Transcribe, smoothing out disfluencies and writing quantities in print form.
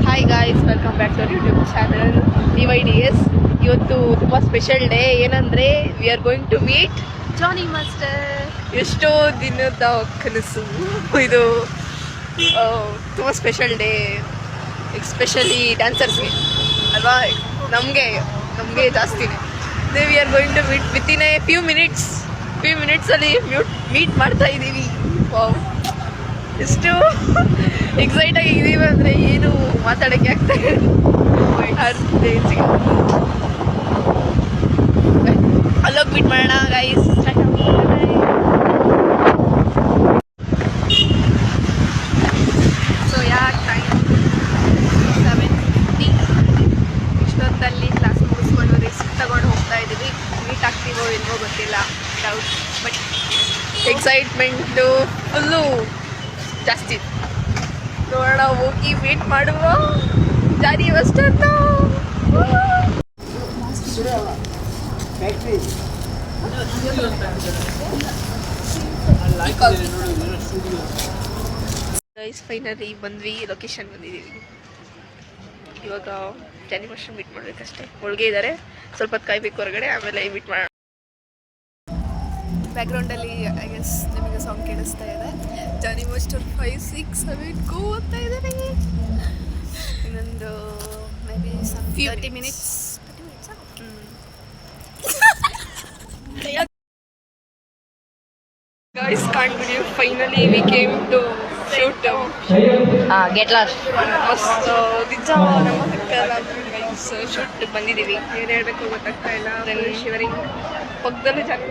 Hi guys, welcome back to YouTube channel DYDS. ಇವತ್ತು ತುಂಬ special day. ಏನಂದರೆ we are going to meet Jani master. ಎಷ್ಟೋ ದಿನದ ಕನಸು ಇದು. ತುಂಬ ಸ್ಪೆಷಲ್ ಡೇ, ಎಸ್ಪೆಷಲಿ ಡ್ಯಾನ್ಸರ್ಸ್ಗೆ ಅಲ್ವಾ, ನಮಗೆ ಜಾಸ್ತಿನೇ. We are going to meet with in a few ಮಿನಿಟ್ಸಲ್ಲಿ ಮೀಟ್ ಮಾಡ್ತಾ ಇದ್ದೀವಿ. ಎಷ್ಟು ಎಕ್ಸೈಟ್ ಆಗಿದ್ದೀವಿ ಅಂದರೆ ಏನು ಮಾತಾಡೋಕ್ಕೆ ಆಗ್ತಾ ಇದೆ. ಅಲ್ಲೋಗಿ ಮೀಟ್ ಮಾಡೋಣ ಗೈಸ್. So time 7:50. ಇಷ್ಟೊತ್ತಲ್ಲಿ ಕ್ಲಾಸ್ ಮುಗಿಸ್ಕೊಂಡು ರೆಸ್ಟ್ ತಗೊಂಡು ಹೋಗ್ತಾ ಇದ್ದೀವಿ. ಮೀಟ್ ಆಗ್ತೀವೋ ಇಲ್ವೋ ಗೊತ್ತಿಲ್ಲ, ಡೌಟ್. ಬಟ್ ಎಕ್ಸೈಟ್ಮೆಂಟು ಫುಲ್ಲು ಜಾಸ್ತಿ. ನೋಡೋಣ, ಹೋಗಿ ಮೀಟ್ ಮಾಡುವ. ಜಾರಿ ಅಷ್ಟೊಂದು ಗೈಸ್, ಫೈನಲಿ ಬಂದ್ವಿ, ಲೊಕೇಶನ್ ಬಂದಿದ್ದೀವಿ. ಇವಾಗ ಜಾನಿ ಮಾಸ್ಟರ್ ಮೀಟ್ ಮಾಡ್ಬೇಕಷ್ಟೇ. ಒಳಗೆ ಇದ್ದಾರೆ, ಸ್ವಲ್ಪ ಹೊತ್ತು ಕಾಯ್ಬೇಕು ಹೊರಗಡೆ, ಆಮೇಲೆ ಮೀಟ್ ಮಾಡೋಣ. ಬ್ಯಾಕ್ಗ್ರೌಂಡಲ್ಲಿ ಐ ಗೆಸ್ ನಿಮಗೆ ಸಾಂಗ್ ಕೇಳಿಸ್ತಾ ಇದೆ. ಜಾನಿ ಮಾಸ್ಟರ್ 5, 6, 7 ಗೋ ಓದ್ತಾ ಇದ್ದಾರೆ. ಇನ್ನೊಂದು may be 30 minutes. Guys, can't believe finally we came to shoot get lost. ಮಸ್ತ್ ನಿಜ ನಮ್ಮ ಗೈಸ್ ಶೂಟ್ ಬಂದಿದ್ದೀವಿ. ಏನು ಹೇಳಬೇಕು ಗೊತ್ತಾಗ್ತಾ ಇಲ್ಲ. ಶಿವರಿಂಗ್ ಪಕ್ಕದಲ್ಲೇ ಜಾಗ